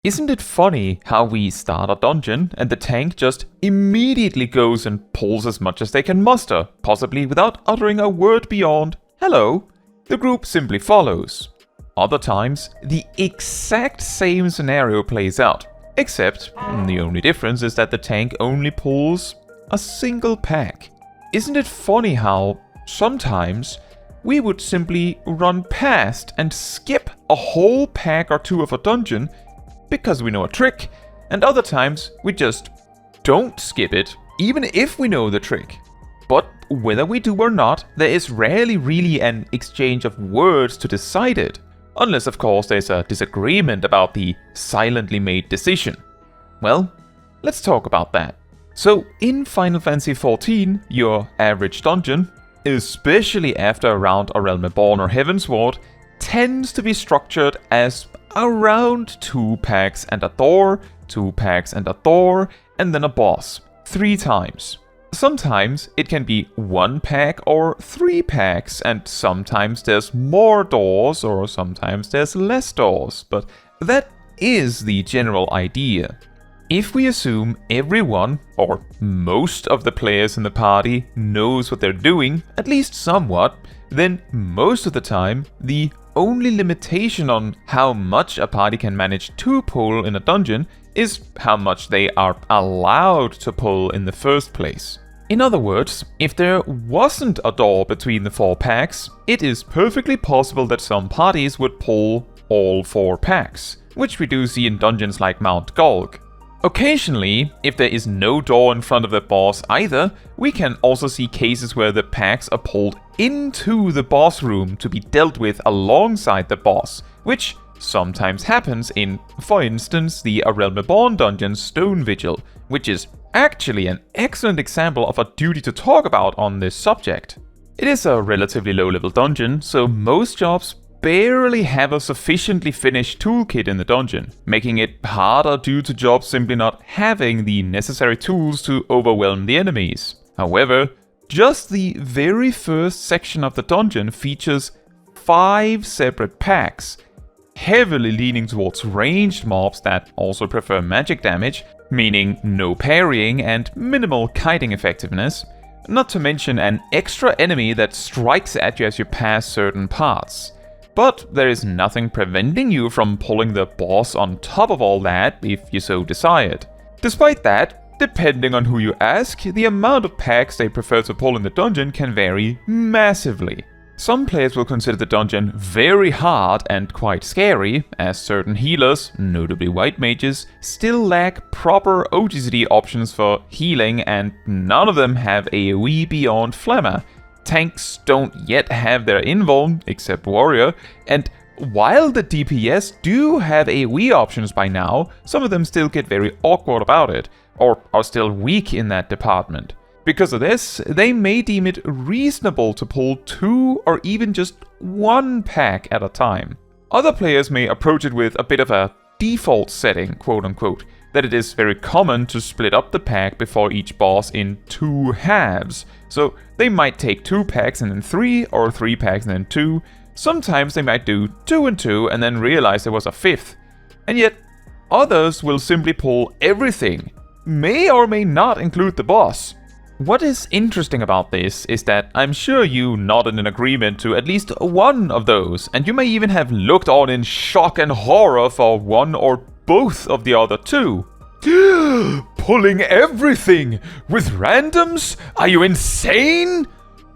Isn't it funny how we start a dungeon and the tank just immediately goes and pulls as much as they can muster, possibly without uttering a word beyond "hello"? The group simply follows. Other times, the exact same scenario plays out, except the only difference is that the tank only pulls a single pack. Isn't it funny how, sometimes, we would simply run past and skip a whole pack or two of a dungeon because we know a trick, and other times we just don't skip it, even if we know the trick. But whether we do or not, there is rarely really an exchange of words to decide it. Unless, of course, there's a disagreement about the silently made decision. Well, let's talk about that. So, in Final Fantasy XIV, your average dungeon, especially after a round A Realm Reborn or Heavensward, tends to be structured as around 2 packs and a door, 2 packs and a door, and then a boss, 3 times. Sometimes it can be 1 pack or 3 packs, and sometimes there's more doors or sometimes there's less doors, but that is the general idea. If we assume everyone, or most of the players in the party, knows what they're doing, at least somewhat, then most of the time, the only limitation on how much a party can manage to pull in a dungeon is how much they are allowed to pull in the first place. In other words, if there wasn't a door between the 4 packs, it is perfectly possible that some parties would pull all 4 packs, which we do see in dungeons like Mount Gulg. Occasionally, if there is no door in front of the boss either, we can also see cases where the packs are pulled into the boss room to be dealt with alongside the boss, which sometimes happens in, for instance, the A Realm Reborn dungeon's Stone Vigil, which is actually an excellent example of a duty to talk about on this subject. It is a relatively low-level dungeon, so most jobs barely have a sufficiently finished toolkit in the dungeon, making it harder due to jobs simply not having the necessary tools to overwhelm the enemies. However, just the very first section of the dungeon features 5 separate packs, heavily leaning towards ranged mobs that also prefer magic damage, meaning no parrying and minimal kiting effectiveness, not to mention an extra enemy that strikes at you as you pass certain parts. But there is nothing preventing you from pulling the boss on top of all that if you so desired. Despite that, depending on who you ask, the amount of packs they prefer to pull in the dungeon can vary massively. Some players will consider the dungeon very hard and quite scary, as certain healers, notably white mages, still lack proper OGCD options for healing and none of them have AoE beyond Flamma. Tanks don't yet have their invuln, except Warrior, and while the DPS do have AoE options by now, some of them still get very awkward about it, or are still weak in that department. Because of this, they may deem it reasonable to pull 2 or even just 1 pack at a time. Other players may approach it with a bit of a default setting, quote unquote, that it is very common to split up the pack before each boss in 2 halves. So they might take 2 packs and then 3, or 3 packs and then 2. Sometimes they might do 2 and 2 and then realize there was a 5th. And yet, others will simply pull everything, may or may not include the boss. What is interesting about this is that I'm sure you nodded in agreement to at least one of those, and you may even have looked on in shock and horror for one or both of the other 2. Pulling everything with randoms? Are you insane?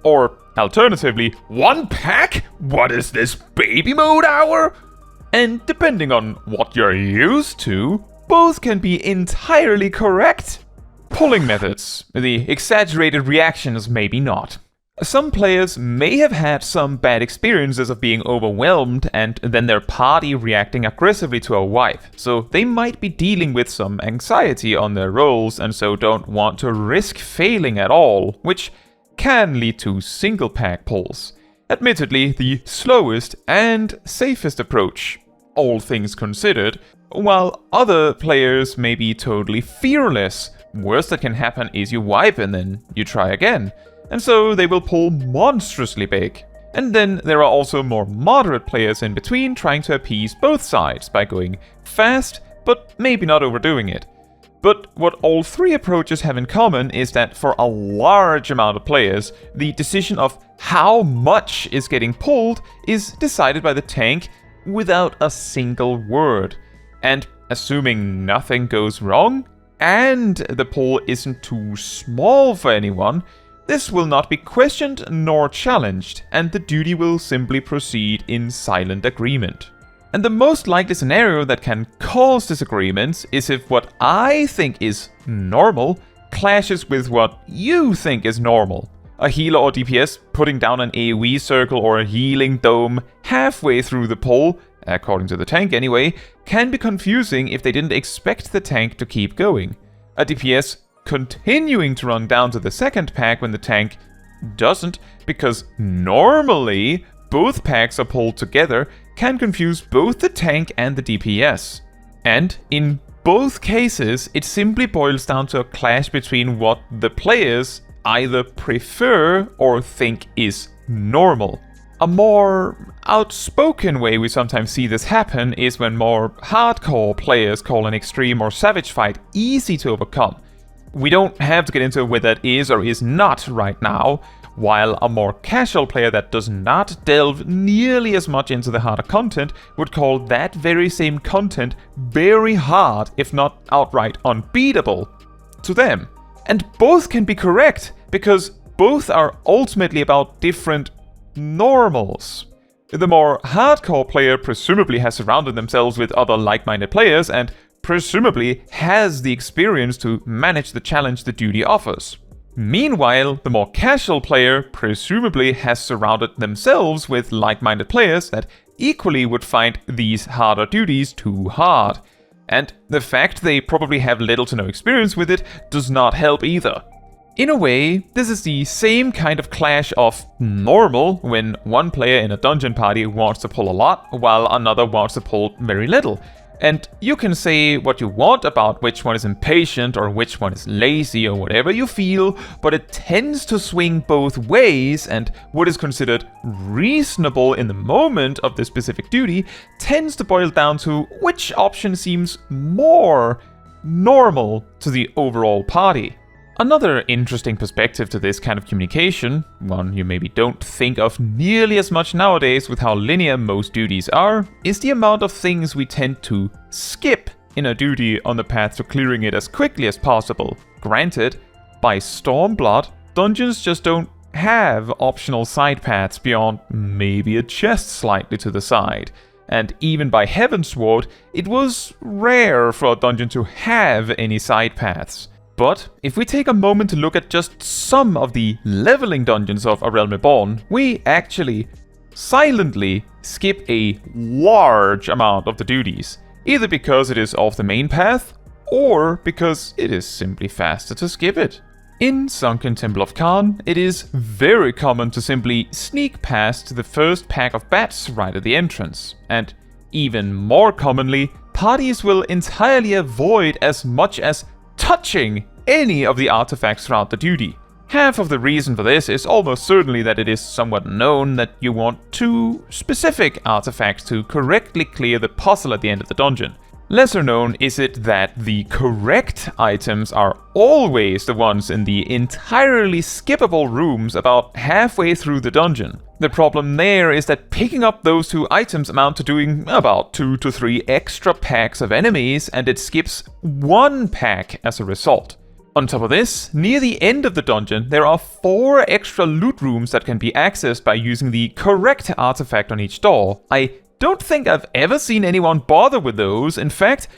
Or alternatively, 1 pack? What is this, baby mode hour? And depending on what you're used to, both can be entirely correct. Pulling methods. The exaggerated reactions maybe not. Some players may have had some bad experiences of being overwhelmed and then their party reacting aggressively to a wipe, so they might be dealing with some anxiety on their rolls and so don't want to risk failing at all, which can lead to single pack pulls. Admittedly, the slowest and safest approach, all things considered, while other players may be totally fearless. Worst that can happen is you wipe and then you try again. And so they will pull monstrously big. And then there are also more moderate players in between trying to appease both sides by going fast but maybe not overdoing it. But what all three approaches have in common is that for a large amount of players, the decision of how much is getting pulled is decided by the tank without a single word. And assuming nothing goes wrong, and the pull isn't too small for anyone, this will not be questioned nor challenged, and the duty will simply proceed in silent agreement. And the most likely scenario that can cause disagreements is if what I think is normal clashes with what you think is normal. A healer or DPS putting down an AoE circle or a healing dome halfway through the pull, according to the tank anyway, can be confusing if they didn't expect the tank to keep going. A DPS continuing to run down to the second pack when the tank doesn't, because normally both packs are pulled together, can confuse both the tank and the DPS. And in both cases, it simply boils down to a clash between what the players either prefer or think is normal. A more outspoken way we sometimes see this happen is when more hardcore players call an extreme or savage fight easy to overcome. We don't have to get into whether that is or is not right now, while a more casual player that does not delve nearly as much into the harder content would call that very same content very hard, if not outright unbeatable, to them. And both can be correct, because both are ultimately about different normals. The more hardcore player presumably has surrounded themselves with other like-minded players and presumably has the experience to manage the challenge the duty offers. Meanwhile, the more casual player presumably has surrounded themselves with like-minded players that equally would find these harder duties too hard. And the fact they probably have little to no experience with it does not help either. In a way, this is the same kind of clash of normal when one player in a dungeon party wants to pull a lot while another wants to pull very little. And you can say what you want about which one is impatient or which one is lazy or whatever you feel, but it tends to swing both ways, and what is considered reasonable in the moment of the specific duty tends to boil down to which option seems more normal to the overall party. Another interesting perspective to this kind of communication, one you maybe don't think of nearly as much nowadays with how linear most duties are, is the amount of things we tend to skip in a duty on the path to clearing it as quickly as possible. Granted, by Stormblood, dungeons just don't have optional side paths beyond maybe a chest slightly to the side. And even by Heavensward, it was rare for a dungeon to have any side paths. But if we take a moment to look at just some of the leveling dungeons of A Realm Reborn, we actually silently skip a large amount of the duties, either because it is off the main path, or because it is simply faster to skip it. In Sunken Temple of Khan, it is very common to simply sneak past the first pack of bats right at the entrance, and even more commonly, parties will entirely avoid as much as touching any of the artifacts throughout the duty. Half of the reason for this is almost certainly that it is somewhat known that you want 2 specific artifacts to correctly clear the puzzle at the end of the dungeon. Lesser known is it that the correct items are always the ones in the entirely skippable rooms about halfway through the dungeon. The problem there is that picking up those 2 items amount to doing about 2 to 3 extra packs of enemies, and it skips 1 pack as a result. On top of this, near the end of the dungeon, there are 4 extra loot rooms that can be accessed by using the correct artifact on each door. I don't think I've ever seen anyone bother with those. In fact,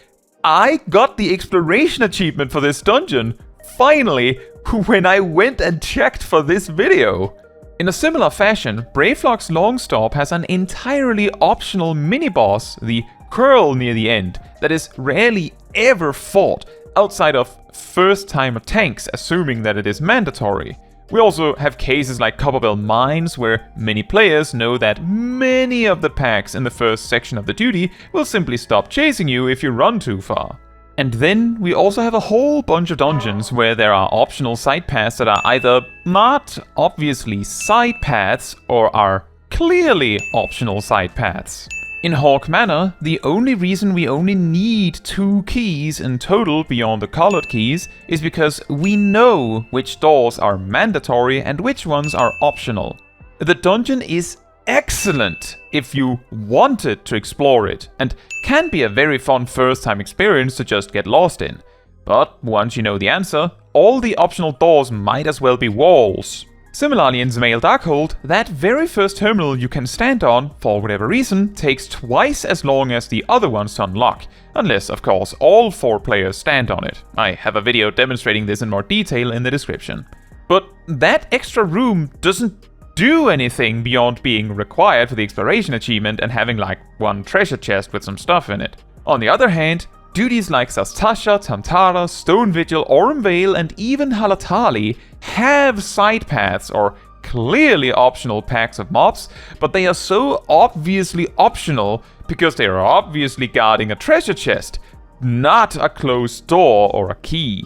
I got the exploration achievement for this dungeon, finally, when I went and checked for this video. In a similar fashion, Bravelock's Longstop has an entirely optional mini-boss, the Curl near the end, that is rarely ever fought outside of first-timer tanks, assuming that it is mandatory. We also have cases like Copperbell Mines, where many players know that many of the packs in the first section of the duty will simply stop chasing you if you run too far. And then we also have a whole bunch of dungeons where there are optional side paths that are either not obviously side paths or are clearly optional side paths. In Hawk Manor, the only reason we only need 2 keys in total beyond the colored keys is because we know which doors are mandatory and which ones are optional. The dungeon is excellent if you wanted to explore it, and can be a very fun first time experience to just get lost in. But once you know the answer, all the optional doors might as well be walls. Similarly in Zemail Darkhold, that very first terminal you can stand on, for whatever reason, takes twice as long as the other ones to unlock, unless of course all 4 players stand on it. I have a video demonstrating this in more detail in the description. But that extra room doesn't do anything beyond being required for the exploration achievement and having like 1 treasure chest with some stuff in it. On the other hand, duties like Zastasha, Tamtara, Stone Vigil, Ormvale, and even Halatali have side paths or clearly optional packs of mobs, but they are so obviously optional because they are obviously guarding a treasure chest, not a closed door or a key.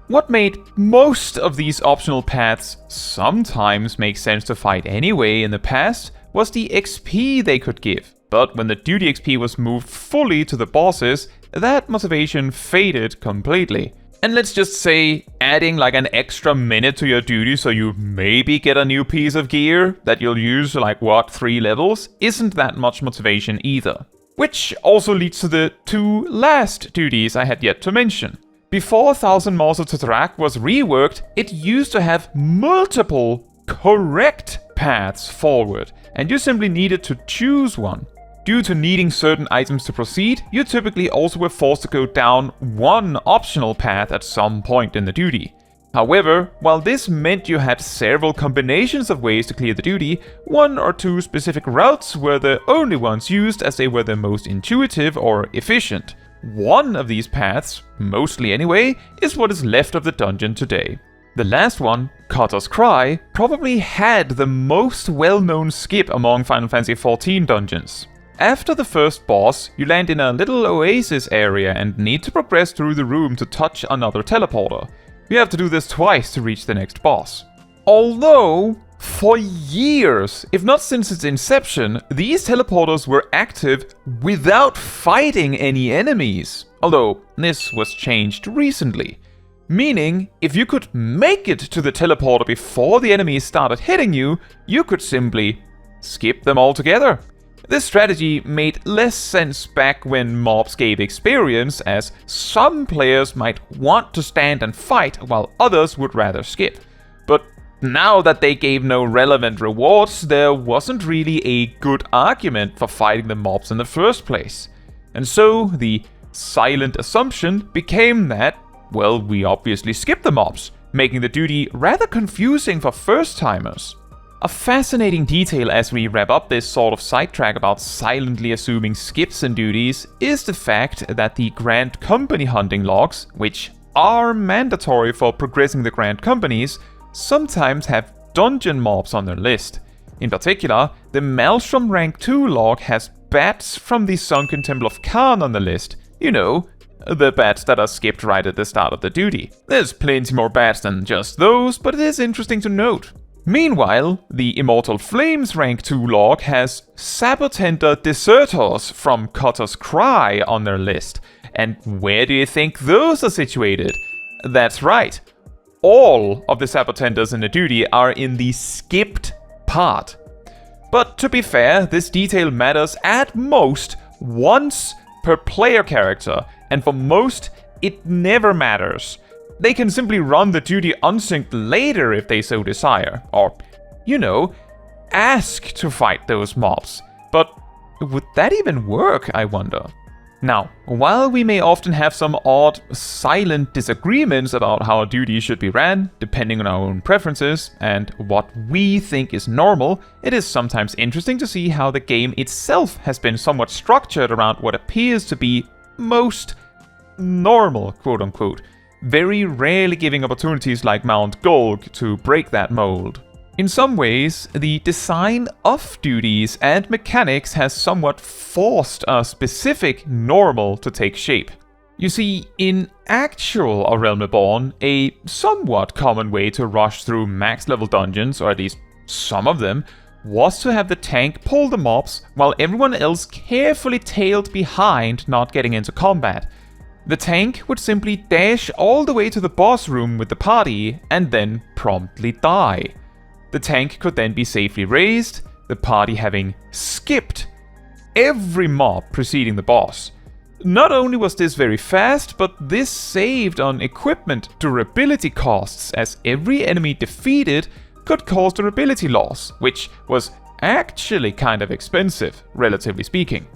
What made most of these optional paths sometimes make sense to fight anyway in the past was the XP they could give. But when the duty XP was moved fully to the bosses, that motivation faded completely. And let's just say, adding like an extra minute to your duty so you maybe get a new piece of gear that you'll use like 3 levels isn't that much motivation either. Which also leads to the 2 last duties I had yet to mention. Before 1000 Maws of Tatarak was reworked, it used to have multiple correct paths forward, and you simply needed to choose one. Due to needing certain items to proceed, you typically also were forced to go down 1 optional path at some point in the duty. However, while this meant you had several combinations of ways to clear the duty, 1 or 2 specific routes were the only ones used as they were the most intuitive or efficient. One of these paths, mostly anyway, is what is left of the dungeon today. The last one, Cutter's Cry, probably had the most well-known skip among Final Fantasy XIV dungeons. After the first boss, you land in a little oasis area and need to progress through the room to touch another teleporter. You have to do this twice to reach the next boss. Although, for years, if not since its inception, these teleporters were active without fighting any enemies. Although, this was changed recently. Meaning, if you could make it to the teleporter before the enemies started hitting you, you could simply skip them altogether. This strategy made less sense back when mobs gave experience, as some players might want to stand and fight while others would rather skip. But now that they gave no relevant rewards, there wasn't really a good argument for fighting the mobs in the first place. And so the silent assumption became that, well, we obviously skip the mobs, making the duty rather confusing for first-timers. A fascinating detail as we wrap up this sort of sidetrack about silently assuming skips in duties is the fact that the Grand Company hunting logs, which are mandatory for progressing the Grand Companies, sometimes have dungeon mobs on their list. In particular, the Maelstrom Rank 2 log has bats from the Sunken Temple of Khan on the list. You know, the bats that are skipped right at the start of the duty. There's plenty more bats than just those, but it is interesting to note. Meanwhile, the Immortal Flames Rank 2 log has Sabotender Deserters from Cutter's Cry on their list. And where do you think those are situated? That's right. All of the Sabotenders in the duty are in the skipped part. But to be fair, this detail matters at most once per player character, and for most, it never matters. They can simply run the duty unsynced later if they so desire, or, you know, ask to fight those mobs. But would that even work, I wonder? Now, while we may often have some odd, silent disagreements about how a duty should be ran, depending on our own preferences and what we think is normal, it is sometimes interesting to see how the game itself has been somewhat structured around what appears to be most normal, quote-unquote, very rarely giving opportunities like Mount Golg to break that mold. In some ways, the design of duties and mechanics has somewhat forced a specific normal to take shape. You see, in actual A Realm Reborn, a somewhat common way to rush through max level dungeons, or at least some of them, was to have the tank pull the mobs while everyone else carefully tailed behind, not getting into combat. The tank would simply dash all the way to the boss room with the party and then promptly die. The tank could then be safely raised, the party having skipped every mob preceding the boss. Not only was this very fast, but this saved on equipment durability costs, as every enemy defeated could cause durability loss, which was actually kind of expensive, relatively speaking.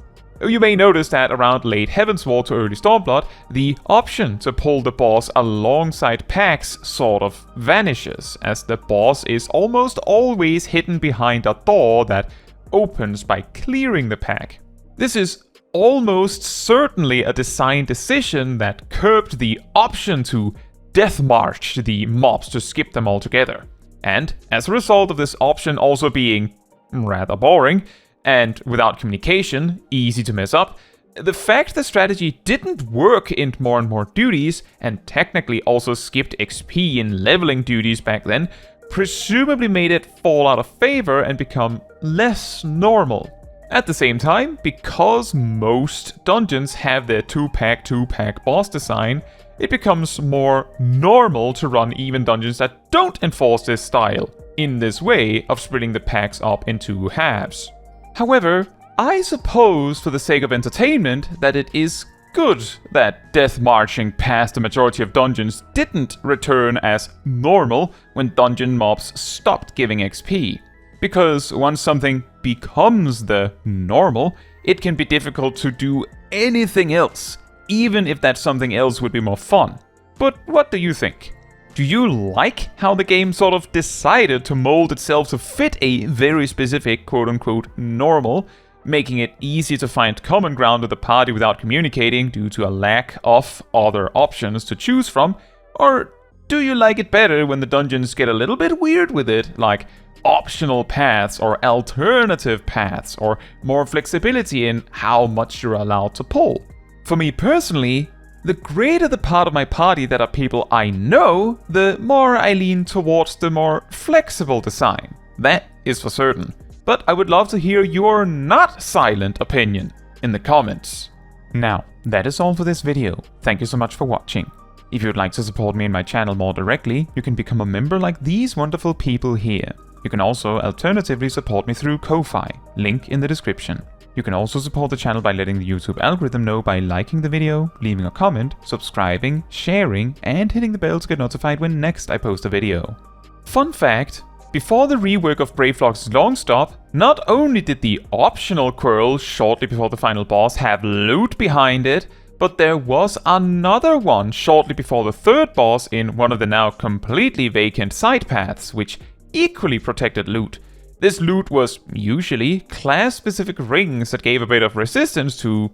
You may notice that around late Heavensward to early Stormblood, the option to pull the boss alongside packs sort of vanishes, as the boss is almost always hidden behind a door that opens by clearing the pack. This is almost certainly a design decision that curbed the option to death march the mobs to skip them altogether. And as a result of this option also being rather boring, and without communication, easy to mess up, the fact the strategy didn't work in more and more duties, and technically also skipped XP in leveling duties back then, presumably made it fall out of favor and become less normal. At the same time, because most dungeons have their 2-pack boss design, it becomes more normal to run even dungeons that don't enforce this style, in this way of splitting the packs up into halves. However, I suppose for the sake of entertainment that it is good that death marching past the majority of dungeons didn't return as normal when dungeon mobs stopped giving XP. Because once something becomes the normal, it can be difficult to do anything else, even if that something else would be more fun. But what do you think? Do you like how the game sort of decided to mold itself to fit a very specific quote-unquote normal, making it easy to find common ground with the party without communicating due to a lack of other options to choose from? Or do you like it better when the dungeons get a little bit weird with it, like optional paths or alternative paths, or more flexibility in how much you're allowed to pull? For me personally, the greater the part of my party that are people I know, the more I lean towards the more flexible design. That is for certain. But I would love to hear your not silent opinion in the comments. Now, that is all for this video. Thank you so much for watching. If you would like to support me and my channel more directly, you can become a member like these wonderful people here. You can also alternatively support me through Ko-Fi, link in the description. You can also support the channel by letting the YouTube algorithm know by liking the video, leaving a comment, subscribing, sharing, and hitting the bell to get notified when next I post a video. Fun fact, before the rework of Brayflog's Long Stop, not only did the optional quirl shortly before the final boss have loot behind it, but there was another one shortly before the third boss in one of the now completely vacant side paths, which equally protected loot. This loot was usually class-specific rings that gave a bit of resistance to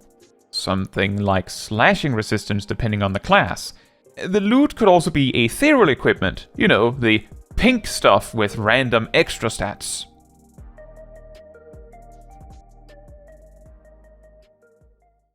something like slashing resistance depending on the class. The loot could also be ethereal equipment, you know, the pink stuff with random extra stats.